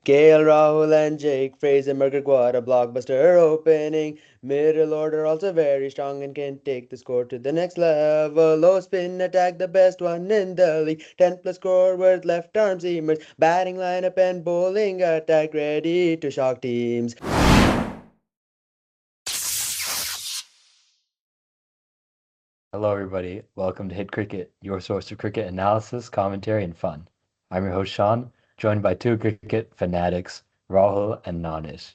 KL Rahul and Jake Fraser Merger, what a blockbuster opening. Middle order also very strong and can take the score to the next level. Low spin attack, the best one in the league. 10 plus score with left arms emerge. Batting lineup and bowling attack ready to shock teams. Hello, everybody. Welcome to Hit Cricket, your source of cricket analysis, commentary, and fun. I'm your host, Sean, joined by two cricket fanatics, Rahul and Nanish.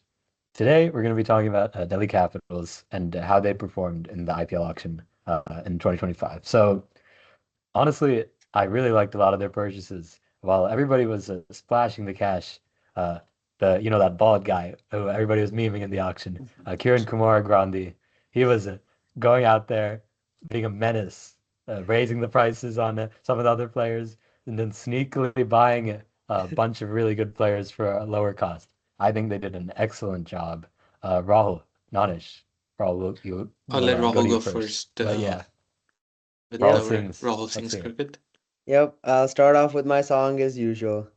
Today, we're going to be talking about Delhi Capitals and how they performed in the IPL auction in 2025. So, honestly, I really liked a lot of their purchases. While everybody was splashing the cash, uh, that bald guy who everybody was memeing in the auction, Kiran Kumar Grandi, he was going out there being a menace, raising the prices on some of the other players, and then sneakily buying a bunch of really good players for a lower cost. I think they did an excellent job. Rahul, Nanish, Rahul, you I'll will let go to Rahul you go first. first But yeah, with Rahul Yep, our sings. Rahul Let's Singh's hear it. cricket. yep. I'll start off with my song as usual.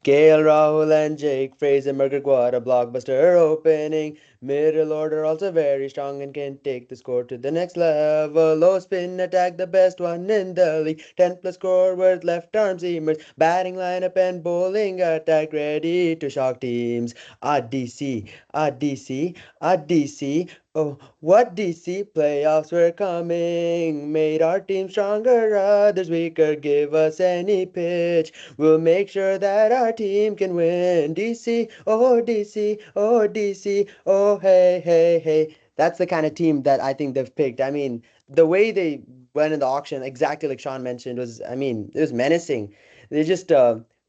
KL Rahul and Jake Fraser Merger, what a blockbuster opening. Middle order also very strong and can take the score to the next level. Low spin attack, the best one in the league. 10 plus score with left arms emerge. Batting lineup and bowling attack ready to shock teams. DC, DC, DC. Oh, what DC playoffs were coming. Made our team stronger, others weaker. Give us any pitch. We'll make sure that our team can win. DC, oh DC, oh DC, oh hey, hey, hey. That's the kind of team that I think they've picked. I mean, the way they went in the auction, exactly like Sean mentioned, was, I mean, it was menacing. They just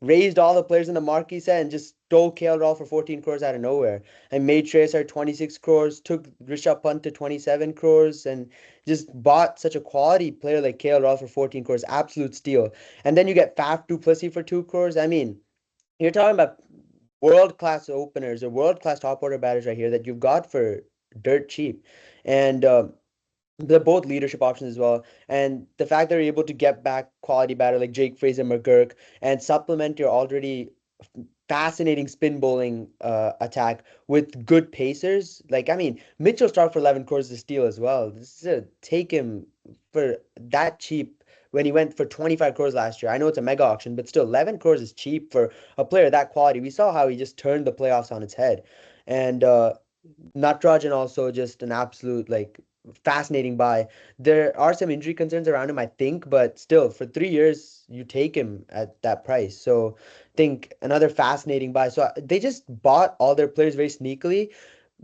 raised all the players in the marquee set and just stole KL Rahul for 14 crores out of nowhere. And made Shreyas at 26 crores, took Rishabh Pant to 27 crores, and just bought such a quality player like KL Rahul for 14 crores. Absolute steal. And then you get Faf du Plessis for 2 crores. I mean, you're talking about world class openers or world class top order batters right here that you've got for dirt cheap. And they're both leadership options as well. And the fact that you're able to get back quality batter like Jake Fraser McGurk and supplement your already fascinating spin bowling attack with good pacers. Like, I mean, Mitchell Starc for 11 crores to steal as well. This is a take him for that cheap when he went for 25 crores last year. I know it's a mega auction, but still, 11 crores is cheap for a player that quality. We saw how he just turned the playoffs on its head. And Natarajan also just an absolute like fascinating buy. There are some injury concerns around him, I think, but still, for 3 years, you take him at that price. So, I think another fascinating buy. So they just bought all their players very sneakily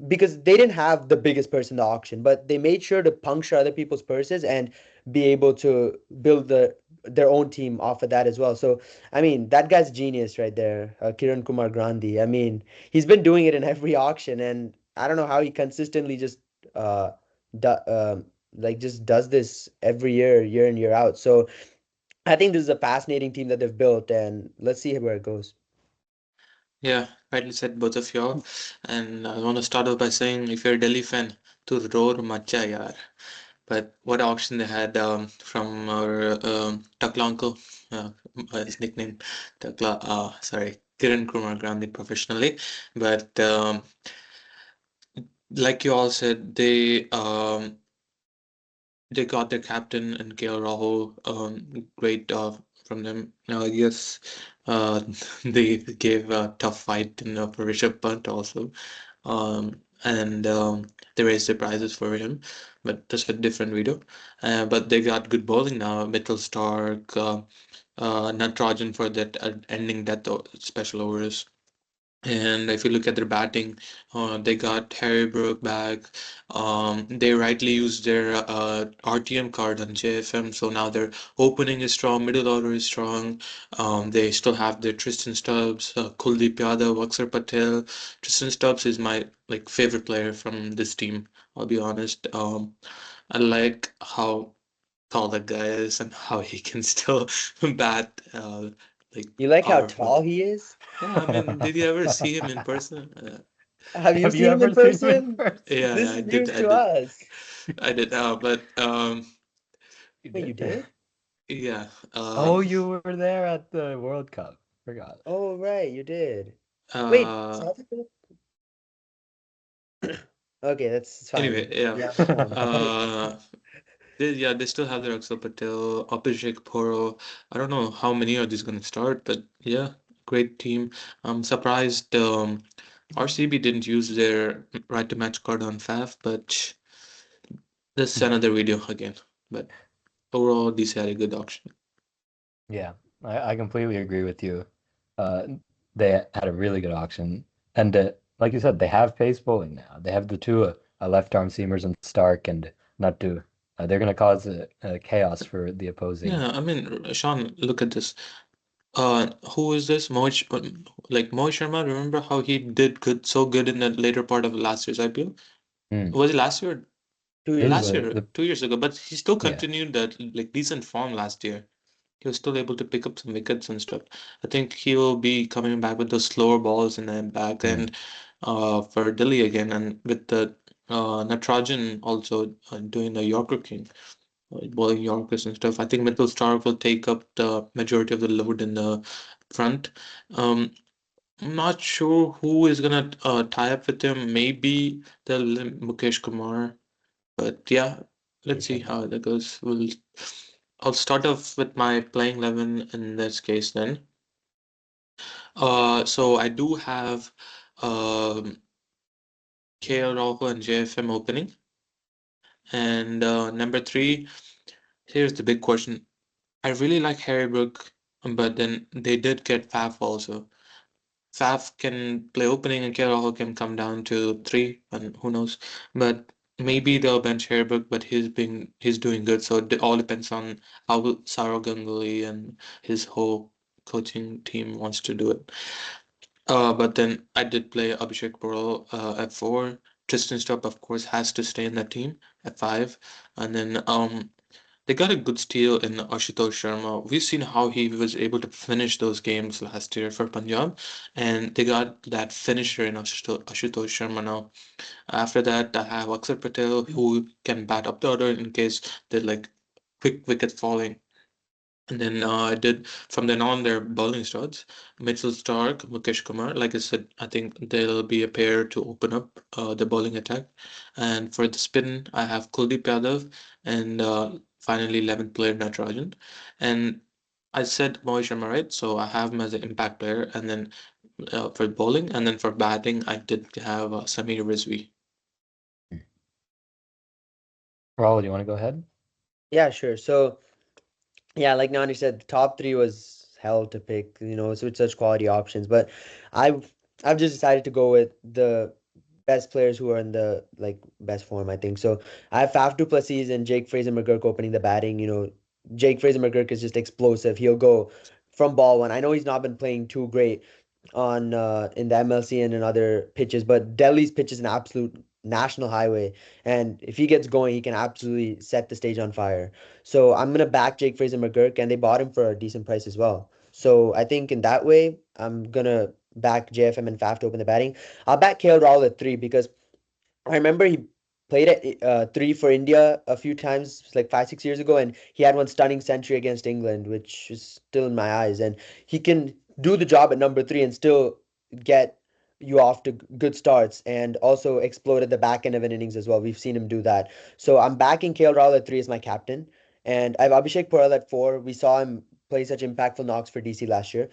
because they didn't have the biggest purse in the auction, but they made sure to puncture other people's purses and be able to build their own team off of that as well. So, I mean, that guy's genius right there, Kiran Kumar Grandi. I mean, he's been doing it in every auction, and I don't know how he consistently just uh, do, like just does this every year, year in year out. So I think this is a fascinating team that they've built, and let's see where it goes. Yeah, rightly said, both of y'all. And I want to start off by saying, if you're a Delhi fan, to roar macha yaar. But what auction they had from our Takla uncle, his nickname, Takla, sorry, Kiran Kumar Gandhi professionally. But like you all said, they got their captain and KL Rahul. Great from them. Yes, uh, they gave a tough fight for Rishabh Pant also. And they raised the prices for him, but that's a different video. But they got good bowling now. Mitchell Starc, Natarajan for that ending that special overs. And if you look at their batting, they got Harry Brook back. They rightly used their RTM card on JFM, so now their opening is strong, middle order is strong. They still have their Tristan Stubbs, Kuldeep Yadav, Akshar Patel. Tristan Stubbs is my like favorite player from this team. I'll be honest. I like how tall that guy is and how he can still bat like You like how tall powerful. he is? Yeah, I mean, did you ever see him in person? Have you Have you seen him in ever seen him in person? person? Yeah, This yeah, is news to did, us. I did. But You Wait, you did? did? yeah, Oh, you were there at the World Cup. Forgot. Oh, right, you did. Wait, Uh, South Africa? Okay, that's Anyway, fine. yeah. Yeah, move on. Uh, they still have their Axel Patel, Abhishek Poro. I don't know how many are these going to start, but yeah, great team. I'm surprised RCB didn't use their right to match card on FAF, but this is another video again. But overall, these had a good auction. Yeah, I completely agree with you. Uh, they had a really good auction, and like you said, they have pace bowling now. They have the two left arm seamers and Stark and Natu. They're going to cause chaos for the opposing. Yeah, I mean, Sean, look at this. Who is this? Like Mohit Sharma. Remember how he did good, so good in the later part of last year's IPL? Hmm. Was it last year? Two It years was Last ago. year, the 2 years ago, but he still yeah. continued that like decent form last year. He was still able to pick up some wickets and stuff. I think he'll be coming back with those slower balls in the back Hmm. end for Delhi again, and with the Natarajan also doing the Yorker King, bowling Yorkers and stuff. I think Mitchell Starc will take up the majority of the load in the front. Um, I'm not sure who is gonna tie up with him. Maybe the Mukesh Kumar, but yeah, let's see Rishabh. how that goes. I'll start off with my playing 11 in this case then. So I do have um, KL Rahul and JFM opening. And number three, here's the big question. I really like Harry Brook, but then they did get Faf also. Faf can play opening and KL Rahul can come down to three, and who knows. But maybe they'll bench Harry Brook, but he's doing good. So it all depends on how Saurav Ganguly and his whole coaching team wants to do it. But then I did play Abhishek Pearl at four. Tristan Stubb, of course, has to stay in that team at five. And then they got a good steal in Ashutosh Sharma. We've seen how he was able to finish those games last year for Punjab, and they got that finisher in Ashutosh Sharma now. After that, I have Akshar Patel who can bat up the order in case they're like quick wicket falling. And then I did from then on their bowling starts. Mitchell Stark, Mukesh Kumar. Like I said, I think there'll be a pair to open up the bowling attack. And for the spin, I have Kuldeep Yadav and finally 11th player Natarajan. And I said Mohit Sharma, right? So I have him as an impact player. And then for bowling, and then for batting, I did have Samir Rizvi. Raul, do you want to go ahead? Yeah, sure. So, yeah, like Nani said, the top three was hell to pick, so with such quality options. But I've just decided to go with the best players who are in the like best form, I think. So I have Faf du Plessis and Jake Fraser McGurk opening the batting. Jake Fraser McGurk is just explosive. He'll go from ball one. I know he's not been playing too great on in the MLC and in other pitches, but Delhi's pitch is an absolute national highway, and if he gets going, he can absolutely set the stage on fire. So I'm gonna back Jake Fraser McGurk, and they bought him for a decent price as well. So I think in that way, I'm gonna back JFM and Faf to open the batting. I'll back KL Rahul at three because I remember he played at three for India a few times, like 5, 6 years ago, and he had one stunning century against England, which is still in my eyes. And he can do the job at number three and still get you off to good starts and also explode at the back end of an innings as well. We've seen him do that. So I'm backing KL Rahul at three as my captain. And I have Abhishek Pearl at four. We saw him play such impactful knocks for DC last year.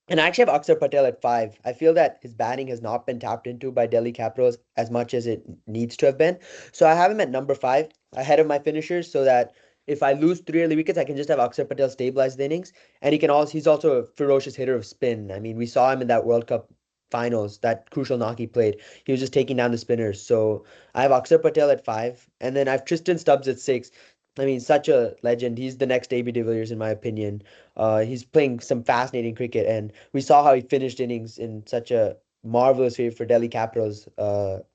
And I actually have Akshar Patel at five. I feel that his batting has not been tapped into by Delhi Capitals as much as it needs to have been. So I have him at number five, ahead of my finishers, so that if I lose three early wickets, I can just have Akshar Patel stabilize the innings. And he's also a ferocious hitter of spin. I mean, we saw him in that World Cup finals, that crucial knock he played. He was just taking down the spinners. So I have Akshar Patel at five, and then I have Tristan Stubbs at six. I mean, such a legend. He's the next AB de Villiers, in my opinion. He's playing some fascinating cricket, and we saw how he finished innings in such a marvelous way for Delhi Capitals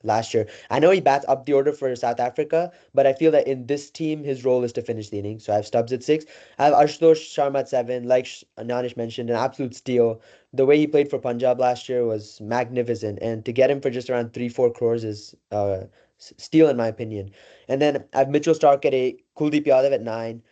last year. I know he bats up the order for South Africa, but I feel that in this team, his role is to finish the innings. So I have Stubbs at six. I have Ashutosh Sharma at seven. Like Nanish mentioned, an absolute steal. The way he played for Punjab last year was magnificent, and to get him for just around 3, 4 crores is steal in my opinion. And then I have Mitchell Stark at eight, Kuldeep Yadav at nine,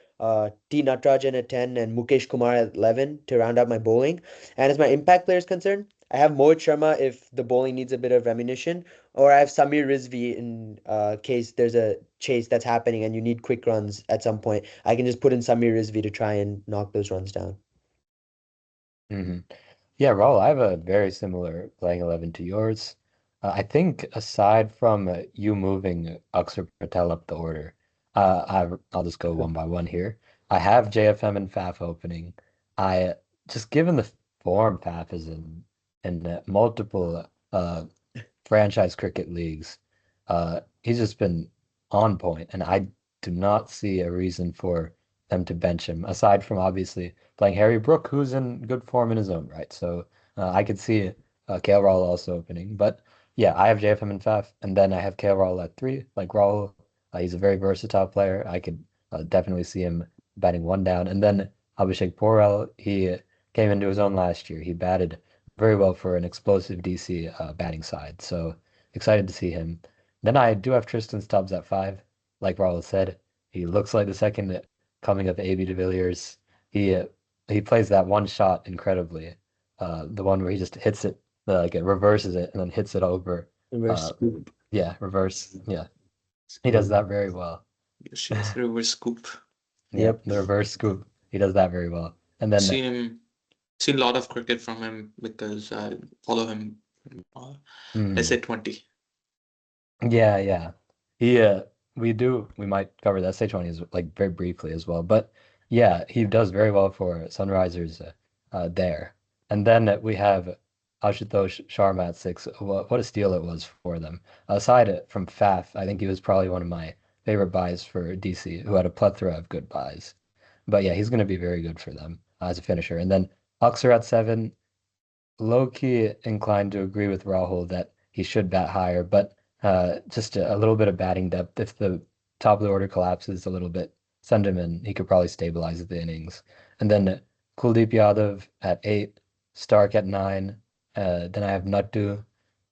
T Natarajan at 10, and Mukesh Kumar at 11 to round out my bowling. And as my impact players concerned, I have Mohit Sharma if the bowling needs a bit of ammunition, or I have Samir Rizvi in case there's a chase that's happening and you need quick runs at some point. I can just put in Samir Rizvi to try and knock those runs down. hmm Yeah, Raul, I have a very similar playing 11 to yours. I think aside from you moving Akshar Patel up the order, I'll just go one by one here. I have JFM and Faf opening. I just given the form Faf is in multiple franchise cricket leagues, he's just been on point, and I do not see a reason for them to bench him, aside from obviously playing Harry Brook, who's in good form in his own right. So I could see KL Rahul also opening. But yeah, I have JFM and Faf, and then I have KL Rahul at three. Like Rahul, he's a very versatile player. I could definitely see him batting one down. And then Abhishek Porel, he came into his own last year. He batted very well for an explosive DC batting side. So excited to see him. Then I do have Tristan Stubbs at five. Like Raul said, he looks like the second coming of AB de Villiers. He uh, he plays that one shot incredibly. The one where he just hits it, like it reverses it and then hits it over. Reverse Uh, scoop. yeah, reverse. Yeah, he does Scoop. that very well. Yes, yes, reverse scoop. Yeah, Yep. the reverse scoop. He does that very well. And then, Seen him, seen a lot of cricket from him because I follow him from mm, SA20. yeah, yeah. He we might cover the SH20 as like very briefly as well. But yeah, he does very well for Sunrisers there. And then we have Ashutosh Sharma at six. What a steal it was for them. Aside from Faf, I think he was probably one of my favorite buys for DC, who had a plethora of good buys. But yeah, he's going to be very good for them as a finisher. And then Uxer at seven, low-key inclined to agree with Rahul that he should bat higher, but just a little bit of batting depth. If the top of the order collapses a little bit, send him in. He could probably stabilize the innings. And then Kuldeep Yadav at eight, Stark at nine. Then I have Nattu,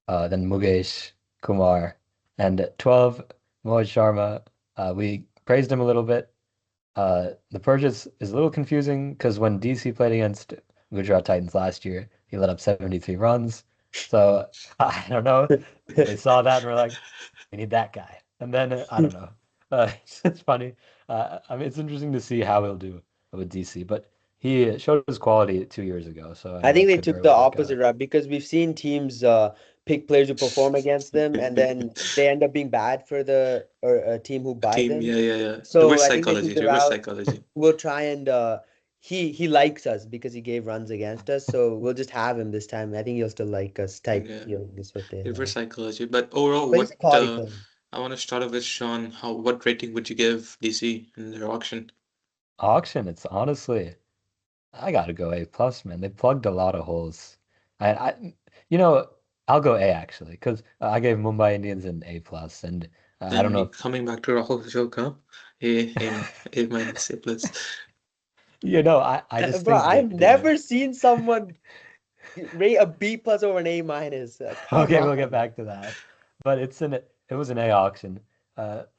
then Mukesh, Kumar, and at 12, Mohit Sharma. We praised him a little bit. The purchase is a little confusing because when DC played against Gujarat Titans last year, he let up 73 runs. So I don't know. They saw that and were like, we need that guy. And then I don't know. It's funny. I mean, it's interesting to see how he'll do with DC, but he showed his quality 2 years ago, so I I know think it they could took very the well work opposite out. route because we've seen teams pick players who perform against them, and then they end up being bad for the or a team who buy Team, them. yeah, yeah, yeah. So I think they took the Reverse route. psychology. We'll try and he likes us because he gave runs against us, so we'll just have him this time. I think he'll still like us type. Yeah, Is what they reverse have. psychology. But overall, But he's a what quality player. I want to start off with Sean. What rating would you give DC in their auction? Auction, it's honestly, I gotta go A plus, man. They plugged a lot of holes. I you know, I'll go A actually, because I gave Mumbai Indians an A plus, and I don't And know me if coming back to Rahul's joke, huh? A minus, A plus. I just Bro, think I've they never seen someone rate a B plus over an A minus. Come okay, we'll get on. back to that. But it was an A auction.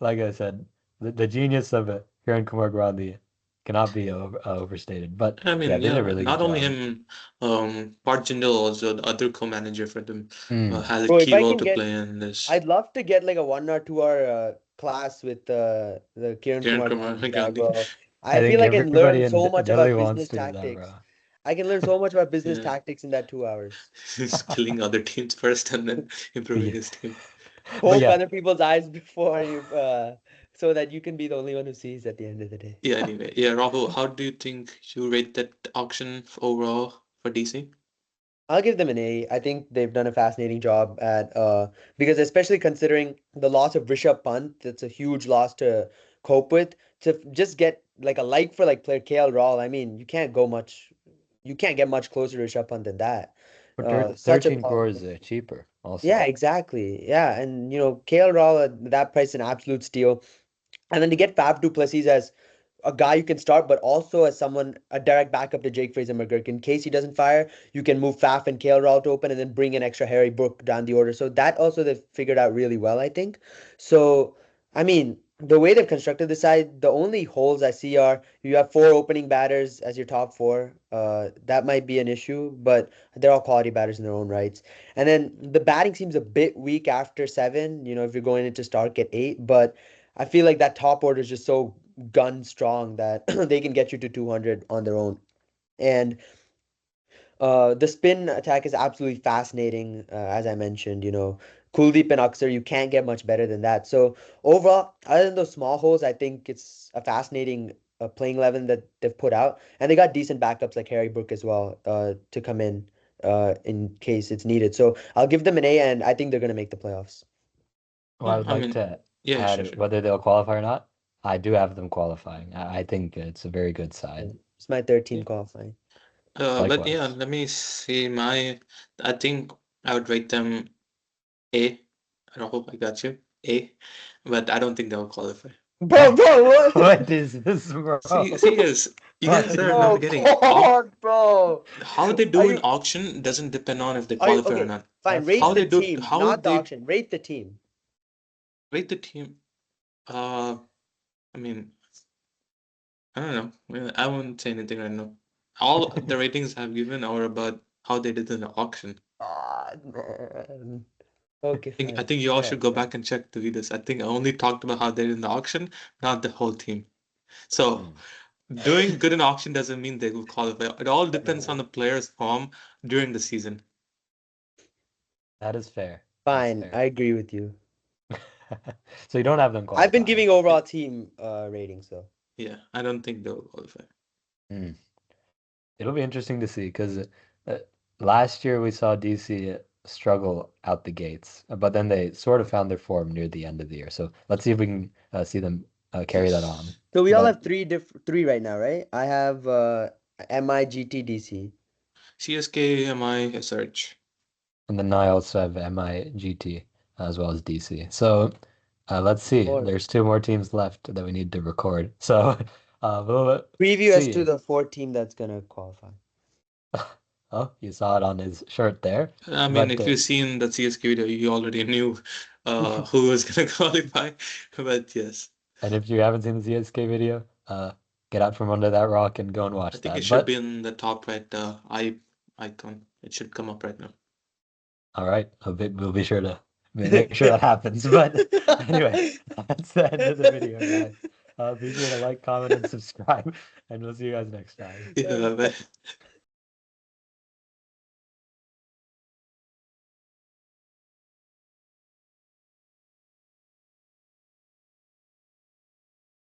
Like I said, the genius of Kiran Kumar Grandhi cannot be overstated. But I yeah, mean, they did a yeah, really good not only job. him, Part Jindal also the other co-manager for them Mm. has a Bro, if key I role can to get, play in this. I'd love to get like a 1 or 2 hour class with the Kiran Kiran Kumar Kumar Gandhi guy, Gandhi. bro. I I feel think like I can everybody learn in so much Delhi about wants business to do that, bro. tactics. I can learn so much about business Yeah, tactics in that 2 hours. he's killing other teams first and then improving Yeah. his team. But Poke yeah, other people's eyes before you, so that you can be the only one who sees at the end of the day. Yeah, anyway. Yeah, Rahul, how do you think you rate that auction overall for DC? I'll give them an A. I think they've done a fascinating job at because especially considering the loss of Rishabh Pant, that's a huge loss to cope with. To just get like a like for like player KL Rahul, I mean, you can't get much closer to Rishabh Pant than that. for Such a 13 quality. crores cheaper Yeah, also. exactly. Yeah, and KL Rahul at that price an absolute steal. And then to get Fab du Plessis as a guy you can start, but also as someone a direct backup to Jake Fraser McGurk. In case he doesn't fire, you can move Faf and KL Rahul to open, and then bring an extra Harry Brook down the order. So that also they've figured out really well, I think. So I mean, the way they've constructed the side, the only holes I see are you have four opening batters as your top four. That might be an issue, but they're all quality batters in their own rights. And then the batting seems a bit weak after seven, if you're going into Stark at eight, but I feel like that top order is just so gun strong that they can get you to 200 on their own. And the spin attack is absolutely fascinating, as I mentioned. Kuldeep and Aksar, you can't get much better than that. So overall, other than those small holes, I think it's a fascinating playing 11 that they've put out, and they got decent backups like Harry Brook as well to come in case it's needed. So I'll give them an A, and I think they're gonna make the playoffs. Well, I Yeah, would I like mean, to yeah, sure, add sure. whether they'll qualify or not. I do have them qualifying. I think it's a very good Yeah. side. It's my third Yeah. team qualifying. Yeah, Likewise. let me see my. I think I would rate them A. I don't hope I got you. A, but I don't think they'll qualify. Bro, what? What is this, bro? See, guys, you guys What are is not Oh getting God, bro. how they Are do in you auction doesn't depend on if they are you qualify or okay? not. Fine, That's rate How the they fair. do, team, how not the they auction. Rate the team. rate the team. Uh, I mean, I don't know. I won't say anything right now. All the ratings I've given are about how they did in the auction. Ah, man. Okay, I fine. think you all should Fair, go fair. back and check to read this. I think I only talked about how they did in the auction, not the whole team. So Hmm. doing good in auction doesn't mean they will qualify. It all depends on Uh, the player's form during the season. That is fair. That's Fine, fair. I agree with you. So you don't have them I've been qualifying. giving overall team ratings, so Yeah, I don't think they'll qualify. Hmm. It'll be interesting to see because last year we saw DC struggle out the gates, but then they sort of found their form near the end of the year. So let's see if we can see them carry that on. so we all But have three right now, right? I have MIGTDC. CSK, MI, SRH. and then I also have MIGT as well as DC. So let's see. Or There's two more teams left that we need to record. So we'll preview as to see. the fourth team that's gonna qualify. Oh, you saw it on his shirt there. I mean, But if you've seen the CSK video, you already knew who was going to qualify. But yes, and if you haven't seen the CSK video, get out from under that rock and go and I watch think it that. should be But in the top right icon. It should come up right now. all right, we'll be sure to make sure that happens. But anyway, that's the end of the video, guys. Be sure to like, comment, and subscribe, and we'll see you guys next time. Yeah, but